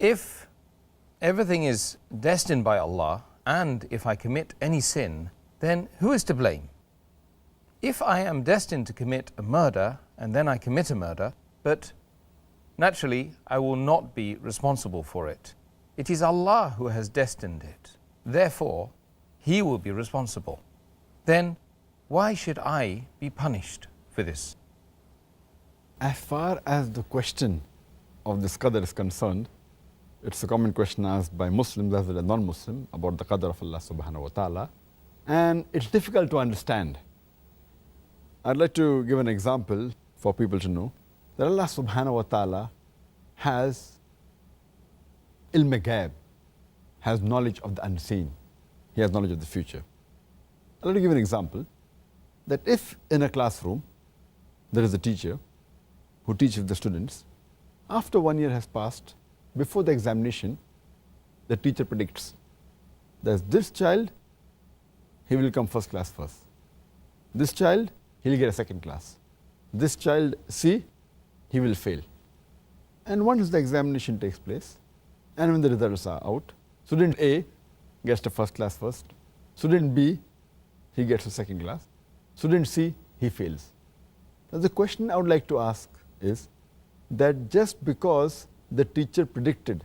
If everything is destined by Allah, and if I commit any sin, then who is to blame? If I am destined to commit a murder, and then I commit a murder, but naturally I will not be responsible for it. It is Allah who has destined it. Therefore, He will be responsible. Then why should I be punished for this? As far as the question of this qadr is concerned, it's a common question asked by Muslims as well as non-Muslim about the qadr of Allah subhanahu wa ta'ala, and it's difficult to understand. I'd like to give an example for people to know that Allah subhanahu wa ta'ala has ilm ghaib, has knowledge of the unseen. He has knowledge of the future. I'd like to give an example that if in a classroom there is a teacher who teaches the students, after 1 year has passed, before the examination, the teacher predicts that this child, he will come first class first. This child, he'll get a second class. This child, C, he will fail. And once the examination takes place, and when the results are out, student A gets the first class first, student B, he gets the second class, student C, he fails. Now the question I would like to ask is that just because the teacher predicted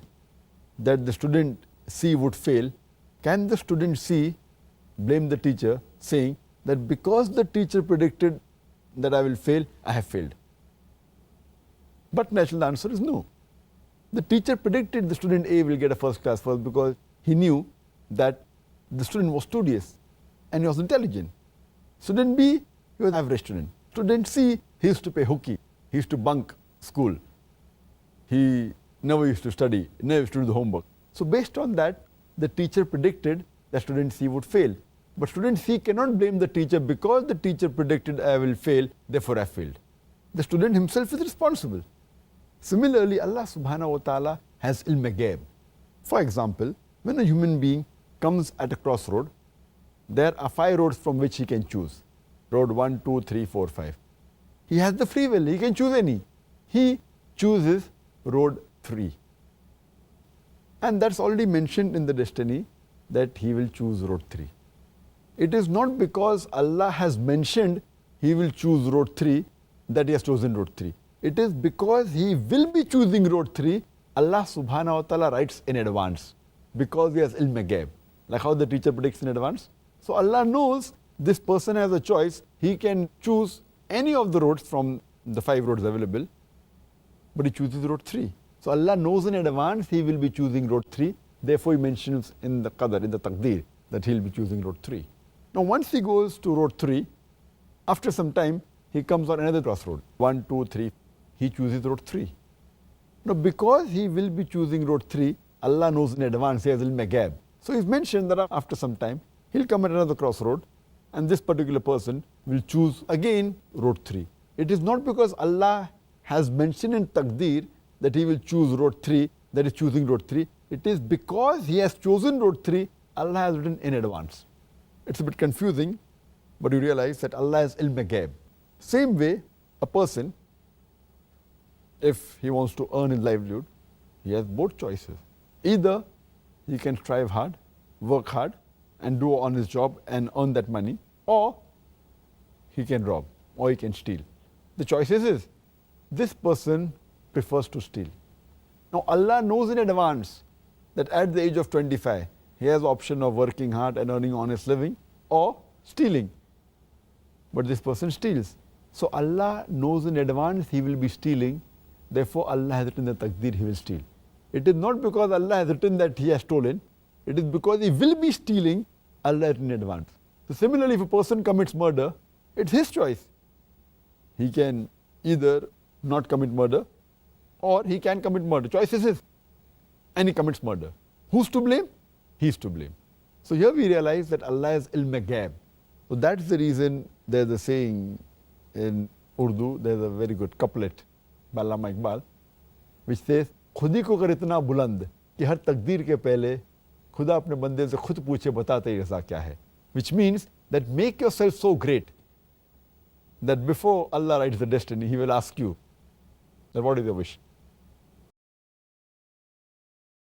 that the student C would fail, can the student C blame the teacher saying that because the teacher predicted that I will fail, I have failed? But naturally the answer is no. The teacher predicted the student A will get a first class first because he knew that the student was studious and he was intelligent. Student B, he was an average student. Student C, he used to play hooky, he used to bunk school. He never used to study, never used to do the homework. So based on that, the teacher predicted that student C would fail. But student C cannot blame the teacher because the teacher predicted I will fail, therefore I failed. The student himself is responsible. Similarly, Allah subhanahu wa ta'ala has ilm ghaib. For example, when a human being comes at a crossroad, there are 5 roads from which he can choose. Road 1, 2, 3, 4, 5. He has the free will, he can choose any. He chooses road 3. And that's already mentioned in the destiny that he will choose road 3. It is not because Allah has mentioned he will choose road 3 that he has chosen road 3. It is because he will be choosing road 3, Allah subhanahu wa ta'ala writes in advance because he has ilm ghaib. Like how the teacher predicts in advance. So Allah knows this person has a choice. He can choose any of the roads from the 5 roads available, but he chooses road 3. So Allah knows in advance he will be choosing road 3. Therefore he mentions in the qadr, in the taqdeer, that he will be choosing road 3. Now once he goes to road 3, after some time he comes on another crossroad, 1, 2, 3. He chooses road 3. Now because he will be choosing road 3, Allah knows in advance, he has ilm ghaib. So he's mentioned that after some time, he'll come at another crossroad and this particular person will choose again road 3. It is not because Allah has mentioned in taqdeer that he will choose road 3, that is choosing road 3. It is because he has chosen road 3, Allah has written in advance. It's a bit confusing, but you realize that Allah has ilm ghaib. Same way, a person, if he wants to earn his livelihood, he has both choices. Either he can strive hard, work hard, and do on his job and earn that money, or he can rob, or he can steal. The choice is this person prefers to steal. Now Allah knows in advance that at the age of 25, he has the option of working hard and earning honest living, or stealing. But this person steals. So Allah knows in advance he will be stealing. Therefore Allah has written the taqdeer he will steal. It is not because Allah has written that he has stolen. It is because he will be stealing, Allah has written in advance. So similarly, if a person commits murder, it's his choice. He can either not commit murder or he can commit murder. Choice is his. And he commits murder. Who's to blame? He's to blame. So here we realize that Allah has ilm ghaib. So that's the reason there's a saying in Urdu, there's a very good couplet by Allama Iqbal, which says, खुदी को कर इतना बुलंद कि हर तकदीर के पहले खुदा अपने बंदे से खुद पूछे बता तेरी रज़ा क्या है. Which means that make yourself so great that before Allah writes the destiny, He will ask you that what is your wish.